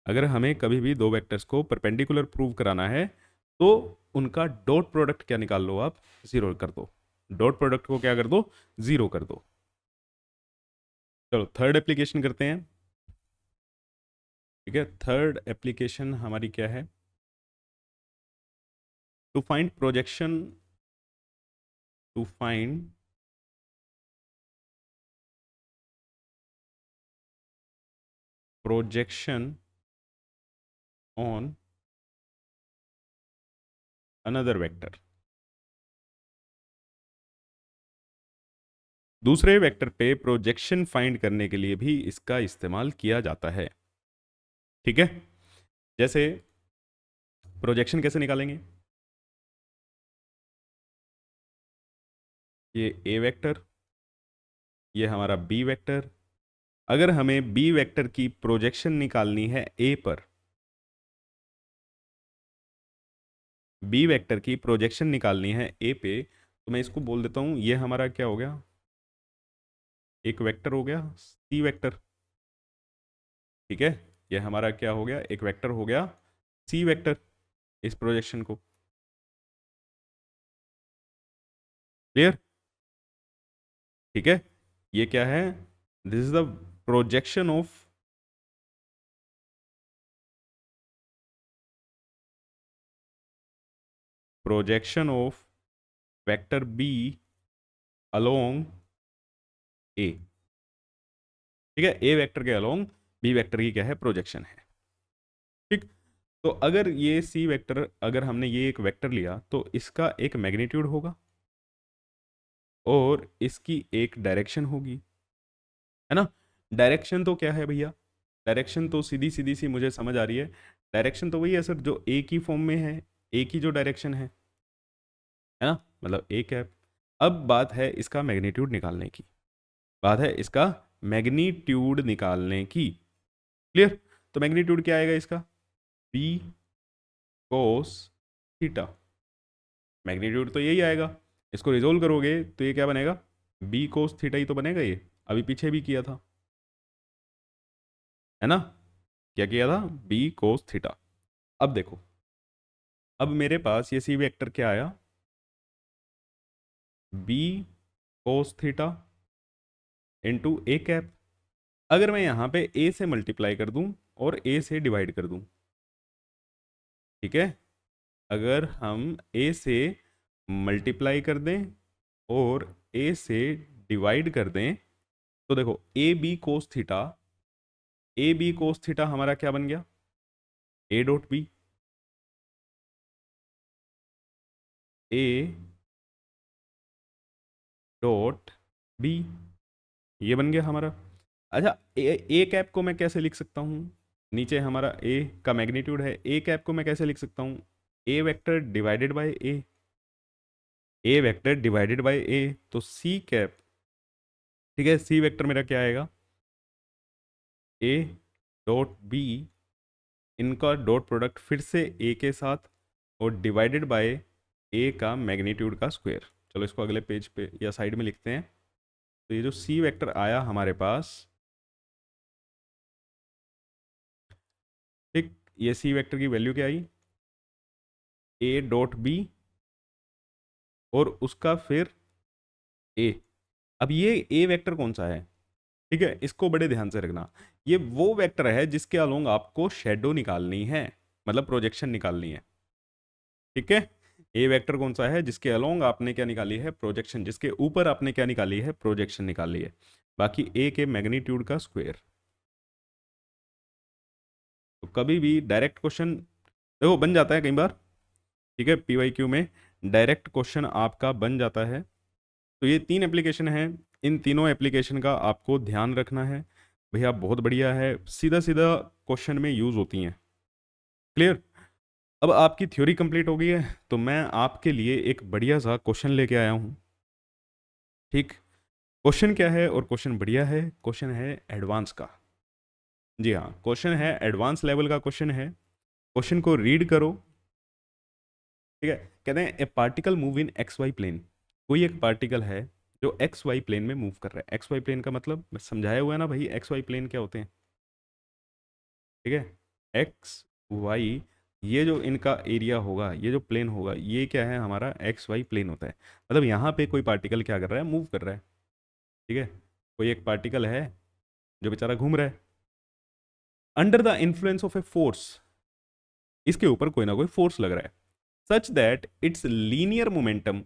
अगर हमें कभी भी दो वेक्टर्स को परपेंडिकुलर प्रूव कराना है तो उनका डॉट प्रोडक्ट क्या निकाल लो आप, जीरो कर दो। डॉट प्रोडक्ट को क्या कर दो, जीरो कर दो। चलो थर्ड एप्लीकेशन करते हैं। ठीक है, थर्ड एप्लीकेशन हमारी क्या है, to find projection, to find projection on another vector. दूसरे वेक्टर पे प्रोजेक्शन फाइंड करने के लिए भी इसका इस्तेमाल किया जाता है। ठीक है, जैसे प्रोजेक्शन कैसे निकालेंगे, ये ए वेक्टर, ये हमारा बी वेक्टर। अगर हमें बी वेक्टर की प्रोजेक्शन निकालनी है ए पर, बी वेक्टर की प्रोजेक्शन निकालनी है ए पे, तो मैं इसको बोल देता हूं ये हमारा क्या हो गया, एक वेक्टर हो गया सी वेक्टर। ठीक है, ये हमारा क्या हो गया, एक वेक्टर हो गया सी वेक्टर, इस प्रोजेक्शन को। क्लियर, ठीक है। ये क्या है, this is the projection of, projection of vector B along A. ठीक है, ए वेक्टर के अलोंग बी वेक्टर की क्या है, प्रोजेक्शन है। ठीक, तो अगर ये सी वेक्टर, अगर हमने ये एक वेक्टर लिया तो इसका एक मैग्नीट्यूड होगा और इसकी एक डायरेक्शन होगी, है ना। डायरेक्शन तो क्या है भैया, डायरेक्शन तो सीधी सीधी सी मुझे समझ आ रही है। डायरेक्शन तो वही है सर जो एक ही फॉर्म में है, एक ही जो डायरेक्शन है ना, मतलब एक है। अब बात है इसका मैग्नीट्यूड निकालने की, बात है इसका मैग्नीट्यूड निकालने की। क्लियर, तो मैग्नीट्यूड क्या आएगा इसका, बी कोस थीटा। मैग्नीट्यूड तो यही आएगा, इसको रिजोल्व करोगे तो ये क्या बनेगा, बी कोस थीटा ही तो बनेगा। ये अभी पीछे भी किया था, है ना, क्या किया था, बी कोस थीटा। अब देखो, अब मेरे पास ये सी वेक्टर क्या आया, B cos theta into A cap. अगर मैं यहाँ पे ए से मल्टीप्लाई कर दूं और ए से डिवाइड कर दूं, ठीक है, अगर हम ए से मल्टीप्लाई कर दें और ए से डिवाइड कर दें तो देखो A B cos theta, A B cos theta हमारा क्या बन गया, A dot B, A dot B, ये बन गया हमारा। अच्छा, ए कैप को मैं कैसे लिख सकता हूँ, नीचे हमारा ए का मैग्नीट्यूड है, ए कैप को मैं कैसे लिख सकता हूँ, A vector divided by A vector divided by A, तो सी कैप। ठीक है, सी वेक्टर मेरा क्या आएगा, ए डॉट बी, इनका डॉट प्रोडक्ट फिर से ए के साथ और डिवाइडेड बाय ए का मैग्नीट्यूड का स्क्वायर। चलो इसको अगले पेज पे या साइड में लिखते हैं। तो ये जो सी वेक्टर आया हमारे पास, ठीक, ये सी वेक्टर की वैल्यू क्या आई, ए डॉट बी और उसका फिर ए। अब ये ए वेक्टर कौन सा है, ठीक है, इसको बड़े ध्यान से रखना। ये वो वेक्टर है जिसके अलोंग आपको शेडो निकालनी है, मतलब प्रोजेक्शन निकालनी है। ठीक है, ए वेक्टर कौन सा है जिसके अलोंग आपने क्या निकाली है, प्रोजेक्शन, जिसके ऊपर आपने क्या निकाली है, प्रोजेक्शन निकाली है। बाकी ए के मैग्नीट्यूड का स्क्वायर। तो कभी भी डायरेक्ट क्वेश्चन देखो बन जाता है कई बार, ठीक है, पीवाईक्यू में डायरेक्ट क्वेश्चन आपका बन जाता है। तो ये 3 एप्लीकेशन हैं, इन तीनों एप्लीकेशन का आपको ध्यान रखना है। भैया बहुत बढ़िया है, सीधा सीधा क्वेश्चन में यूज़ होती हैं। क्लियर। अब आपकी थ्योरी कंप्लीट हो गई है, तो मैं आपके लिए एक बढ़िया सा क्वेश्चन लेके आया हूँ। ठीक, क्वेश्चन क्या है और क्वेश्चन बढ़िया है, क्वेश्चन है एडवांस का। जी हाँ, क्वेश्चन है एडवांस लेवल का क्वेश्चन है। क्वेश्चन को रीड करो। ठीक है, कहते हैं a particle move in X Y plane. कोई एक पार्टिकल है जो एक्स वाई प्लेन में मूव कर रहा है। एक्स वाई प्लेन का मतलब मैं समझाया हुआ है ना भाई, एक्स वाई प्लेन क्या होते हैं। ठीक है, एक्स वाई, ये जो इनका एरिया होगा, ये जो प्लेन होगा, ये क्या है हमारा एक्स वाई प्लेन होता है। मतलब यहाँ पे कोई पार्टिकल क्या कर रहा है, मूव कर रहा है। ठीक है, कोई एक पार्टिकल है जो बेचारा घूम रहा है under the influence of a force. इसके ऊपर कोई ना कोई फोर्स लग रहा है such that it's linear momentum,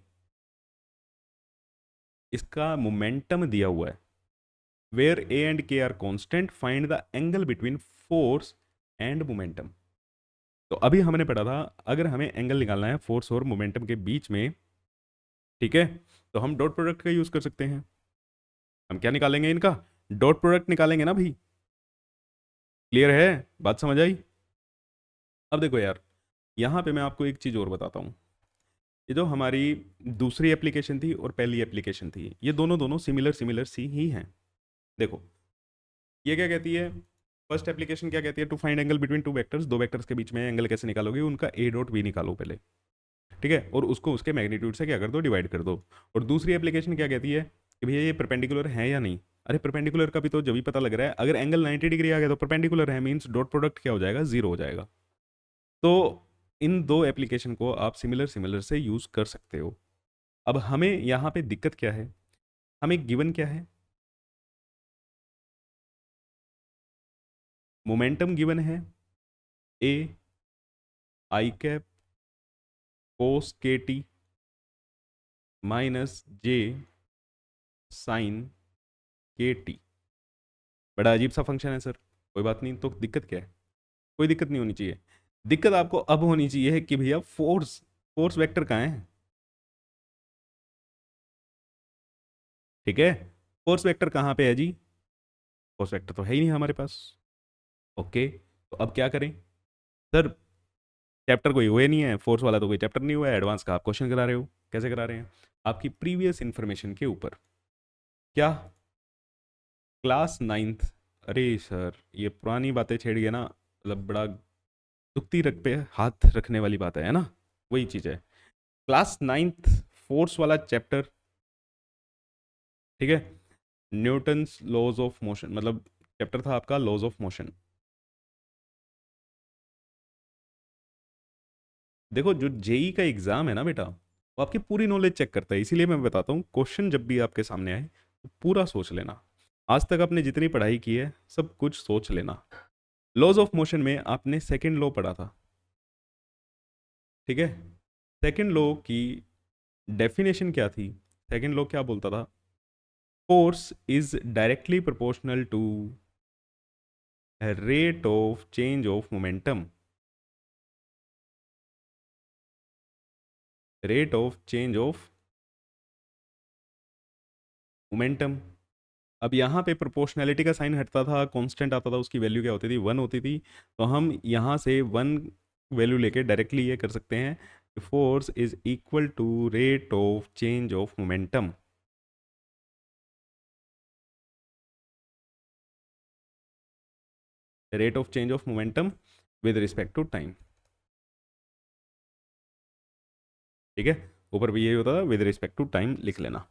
इसका मोमेंटम दिया हुआ है, where A and K are constant, find the angle between force and momentum. तो अभी हमने पढ़ा था, अगर हमें एंगल निकालना है फोर्स और मोमेंटम के बीच में, ठीक है, तो हम डॉट प्रोडक्ट का यूज कर सकते हैं। हम क्या निकालेंगे, इनका डॉट प्रोडक्ट निकालेंगे ना भाई। क्लियर है, बात समझ आई। अब देखो यार, यहाँ पे मैं आपको एक चीज़ और बताता हूँ। ये जो हमारी दूसरी एप्लीकेशन थी और पहली एप्लीकेशन थी, ये दोनों दोनों सिमिलर सिमिलर सी ही हैं। देखो, ये क्या कहती है, फर्स्ट एप्लीकेशन क्या कहती है, to find angle between two vectors. दो वेक्टर्स के बीच में एंगल कैसे निकालोगे, उनका ए डॉट बी निकालो पहले। ठीक है, और उसको उसके मैग्नीट्यूड से क्या कर दो, डिवाइड कर दो। और दूसरी एप्लीकेशन क्या कहती है कि भैया ये परपेंडिकुलर है या नहीं। अरे परपेंडिकुलर का भी तो जब भी पता लग रहा है, अगर एंगल 90 डिग्री आ गया तो परपेंडिकुलर है, मीन्स डॉट प्रोडक्ट क्या हो जाएगा, जीरो हो जाएगा। तो इन दो एप्लीकेशन को आप सिमिलर सिमिलर से यूज कर सकते हो। अब हमें यहाँ पे दिक्कत क्या है, हमें गिवन क्या है, मोमेंटम गिवन है ए आई कैप कोस के टी माइनस जे साइन के टी। बड़ा अजीब सा फंक्शन है सर, कोई बात नहीं, तो दिक्कत क्या है, कोई दिक्कत नहीं होनी चाहिए। दिक्कत आपको अब होनी चाहिए कि भैया फोर्स, फोर्स वेक्टर कहाँ है। ठीक है, फोर्स वेक्टर कहाँ पे है जी, फोर्स वेक्टर तो है ही नहीं हमारे पास। ओके, तो अब क्या करें सर, चैप्टर कोई हुए नहीं है, फोर्स वाला तो कोई चैप्टर नहीं हुआ है, एडवांस का आप क्वेश्चन करा रहे हो। कैसे करा रहे हैं, आपकी प्रीवियस इंफॉर्मेशन के ऊपर। क्या, क्लास नाइन्थ। अरे सर ये पुरानी बातें छेड़ गए ना, मतलब बड़ा दुखती रख पे हाथ रखने वाली बात है ना, वही चीज़ है। क्लास नाइन्थ फोर्स वाला चैप्टर, ठीक है, न्यूटन्स लॉज ऑफ मोशन, मतलब चैप्टर था आपका लॉज ऑफ मोशन। देखो जो जेई का एग्जाम है ना बेटा, वो आपकी पूरी नॉलेज चेक करता है, इसीलिए मैं बताता हूँ क्वेश्चन जब भी आपके सामने आए तो पूरा सोच लेना। आज तक आपने जितनी पढ़ाई की है सब कुछ सोच लेना। लॉज ऑफ मोशन में आपने सेकंड लॉ पढ़ा था, ठीक है, सेकंड लॉ की डेफिनेशन क्या थी, सेकंड लॉ क्या बोलता था, force is directly proportional to rate of change of momentum, rate of change of momentum. अब यहाँ पे प्रोपोर्शनैलिटी का साइन हटता था, कांस्टेंट आता था, उसकी वैल्यू क्या होती थी, वन होती थी। तो हम यहाँ से वन वैल्यू लेके डायरेक्टली ये कर सकते हैं, force is equal to rate of change of momentum. Rate of change of momentum with respect to time. ठीक है, ऊपर भी यही होता था, विद रिस्पेक्ट टू टाइम लिख लेना।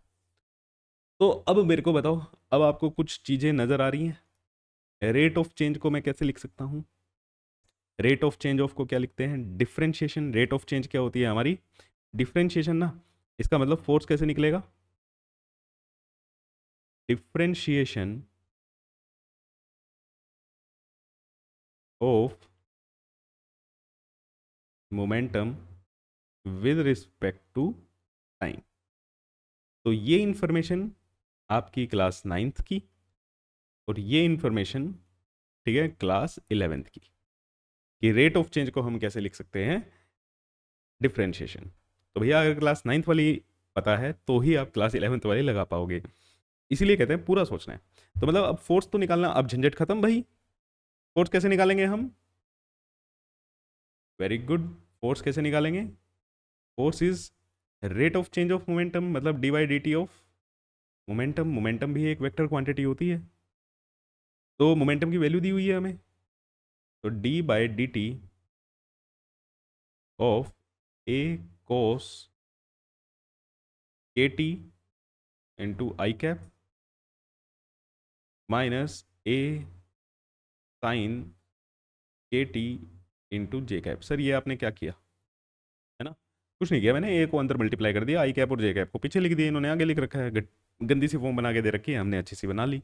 तो अब मेरे को बताओ, अब आपको कुछ चीज़ें नज़र आ रही हैं। रेट ऑफ चेंज को मैं कैसे लिख सकता हूँ, रेट ऑफ चेंज ऑफ को क्या लिखते हैं, डिफरेंशिएशन। रेट ऑफ चेंज क्या होती है हमारी, डिफरेंशिएशन ना। इसका मतलब फोर्स कैसे निकलेगा, differentiation of momentum with respect to time. तो ये इंफॉर्मेशन आपकी क्लास 9th की, और ये इंफॉर्मेशन ठीक है क्लास 11th की, कि रेट ऑफ चेंज को हम कैसे लिख सकते हैं, डिफरेंशिएशन। तो भैया अगर क्लास 9th वाली पता है तो ही आप क्लास 11th वाली लगा पाओगे, इसीलिए कहते हैं पूरा सोचना है। तो मतलब अब फोर्स तो निकालना, अब झंझट खत्म भाई। फोर्स कैसे निकालेंगे हम? Very good. फोर्स कैसे निकालेंगे? Force is rate of change of momentum, मतलब D by D T of momentum. Momentum भी एक वेक्टर क्वांटिटी होती है, तो मोमेंटम की वैल्यू दी हुई है हमें, तो D by D T of A cos K T into I cap minus A sin K T into J cap. Sir ये आपने क्या किया है ना? कुछ नहीं किया मैंने, ए को अंदर मल्टीप्लाई कर दिया, आई कैप और जे कैप को पीछे लिख दिया, इन्होंने आगे लिख रखा है। गंदी सी फॉर्म बना के दे रखी है, हमने अच्छी सी बना ली।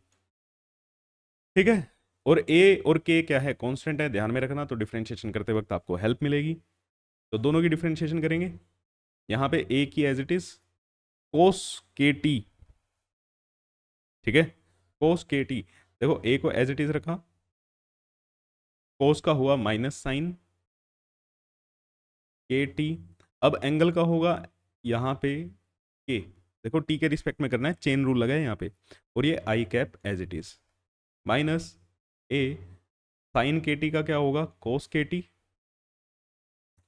ठीक है। और ए और के क्या है, कांस्टेंट है, ध्यान में रखना, तो डिफरेंशिएशन करते वक्त आपको हेल्प मिलेगी। तो दोनों की डिफरेंशिएशन करेंगे। यहाँ पे ए की as it is cos K T, ठीक है, कोस के टी। देखो ए को एज इट इज रखा, कोस का हुआ माइनस साइन के टी। अब एंगल का होगा यहाँ पे के, देखो टी के रिस्पेक्ट में करना है, चेन रूल लगा है यहाँ पे, और ये I cap as it is minus A sin K T का क्या होगा, कोस के टी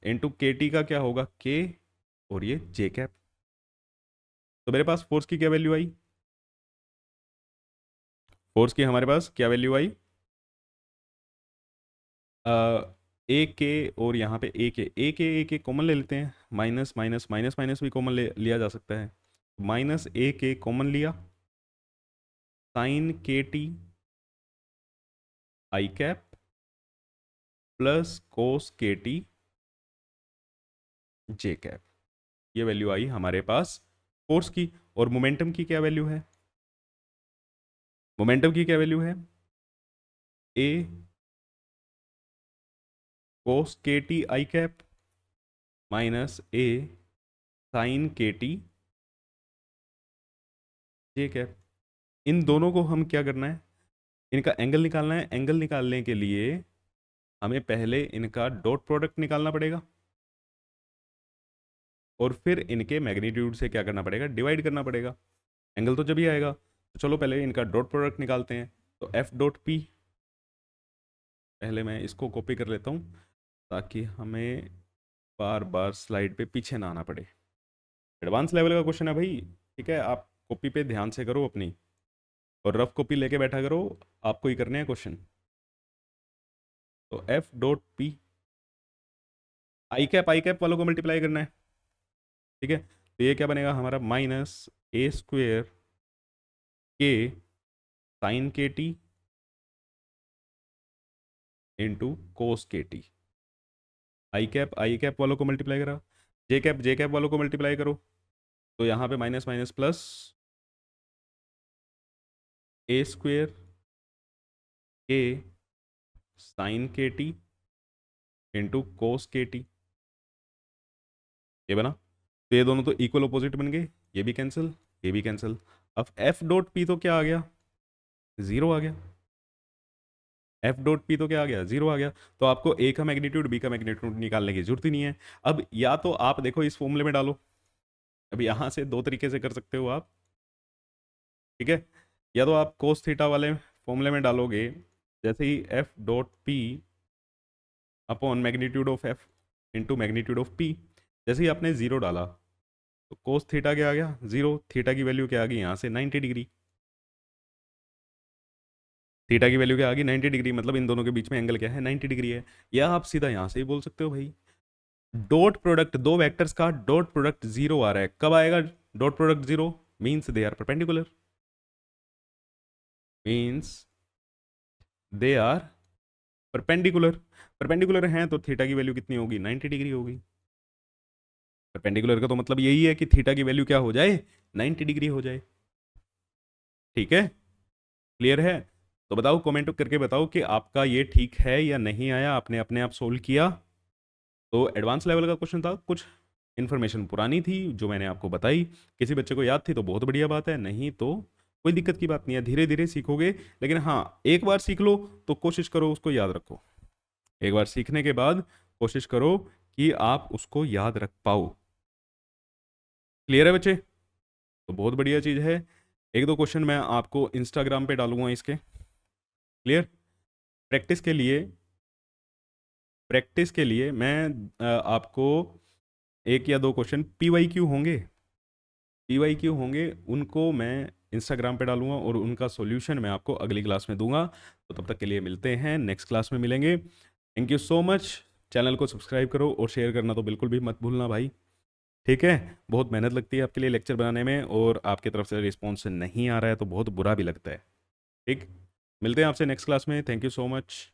इंटू के टी का क्या होगा, के, और ये जे कैप। तो मेरे पास फोर्स की क्या वैल्यू आई? फोर्स की हमारे पास क्या वैल्यू आई? ए के, और यहाँ पे ए के कॉमन ले लेते हैं, माइनस माइनस माइनस माइनस भी कॉमन लिया जा सकता है, माइनस ए के कॉमन लिया, sign K T I cap plus cos K T J cap. ये वैल्यू आई हमारे पास फोर्स की। और मोमेंटम की क्या वैल्यू है? मोमेंटम की क्या वैल्यू है? A cos K T I cap minus A sin K T J cap. इन दोनों को हम क्या करना है, इनका एंगल निकालना है। एंगल निकालने के लिए हमें पहले इनका डॉट प्रोडक्ट निकालना पड़ेगा, और फिर इनके मैग्नीट्यूड से क्या करना पड़ेगा, डिवाइड करना पड़ेगा। एंगल तो जब ही आएगा। तो चलो पहले इनका डॉट प्रोडक्ट निकालते हैं। तो एफ डॉट पी, पहले मैं इसको कॉपी कर लेता हूँ ताकि हमें बार बार स्लाइड पे पीछे ना आना पड़े। एडवांस लेवल का क्वेश्चन है भाई, ठीक है, आप कॉपी पे ध्यान से करो अपनी, और रफ कॉपी लेके बैठा करो, आपको ही करने हैं क्वेश्चन। तो एफ डॉट पी, आई कैप वालों को मल्टीप्लाई करना है, ठीक है। तो ये क्या बनेगा हमारा, माइनस ए स्क्वेयर के sign K T into cos K T. I cap वालों को मल्टीप्लाई करा, जे कैप वालों को मल्टीप्लाई करो, तो यहाँ पे माइनस माइनस प्लस ए स्क्वेयर के sign K T into cos K T. ये बना। तो ये दोनों तो इक्वल अपोजिट बन गए, ये भी कैंसिल, ये भी कैंसिल। अब एफ डॉट पी तो क्या आ गया, जीरो आ गया। एफ डॉट पी तो क्या आ गया, जीरो आ गया। तो आपको ए का मैग्नीट्यूड बी का मैग्नीट्यूड निकालने की जरूरत ही नहीं है। अब या तो आप देखो इस फॉर्मूले में डालो, अब यहाँ से दो तरीके से कर सकते हो आप, ठीक है। या तो आप कोस थीटा वाले फॉर्मूले में डालोगे, जैसे ही F dot P upon magnitude of F into magnitude of P, जैसे ही आपने जीरो डाला तो कोस थीटा क्या आ गया, जीरो। थीटा की वैल्यू क्या आ गई यहाँ से, 90 डिग्री। थीटा की वैल्यू क्या आ गई, 90 डिग्री, मतलब इन दोनों के बीच में एंगल क्या है, 90 डिग्री है। या आप सीधा यहाँ से ही बोल सकते हो भाई, डॉट प्रोडक्ट दो वेक्टर्स का डॉट प्रोडक्ट जीरो आ रहा है, कब आएगा dot product zero, means they are perpendicular, means they are perpendicular. Perpendicular हैं तो थीटा की वैल्यू कितनी होगी, 90 डिग्री होगी। परपेंडिकुलर का तो मतलब यही है कि थीटा की वैल्यू क्या हो जाए, 90 डिग्री हो जाए, ठीक है, क्लियर है। तो बताओ, कमेंट करके बताओ कि आपका ये ठीक है या नहीं आया, आपने अपने आप सोल्व किया। तो एडवांस लेवल का क्वेश्चन था, कुछ इन्फॉर्मेशन पुरानी थी जो मैंने आपको बताई, किसी बच्चे को याद थी तो बहुत बढ़िया बात है, नहीं तो कोई दिक्कत की बात नहीं है, धीरे धीरे सीखोगे। लेकिन हाँ, एक बार सीख लो तो कोशिश करो उसको याद रखो। एक बार सीखने के बाद कोशिश करो कि आप उसको याद रख पाओ। क्लियर है बच्चे? तो बहुत बढ़िया चीज़ है। एक दो क्वेश्चन मैं आपको इंस्टाग्राम पे डालूंगा इसके। क्लियर? प्रैक्टिस के लिए, प्रैक्टिस के लिए मैं आपको एक या दो क्वेश्चन PYQ होंगे, PYQ होंगे, उनको मैं इंस्टाग्राम पे डालूंगा और उनका सॉल्यूशन मैं आपको अगली क्लास में दूंगा। तो तब तक के लिए मिलते हैं, नेक्स्ट क्लास में मिलेंगे। Thank you so much. Channel को सब्सक्राइब करो और शेयर करना तो बिल्कुल भी मत भूलना भाई। ठीक है? बहुत मेहनत लगती है आपके लिए लेक्चर बनाने में, और आपकी तरफ से रिस्पॉन्स नहीं आ रहा है तो बहुत बुरा भी लगता है। ठीक, मिलते हैं आपसे नेक्स्ट क्लास में। Thank you so much.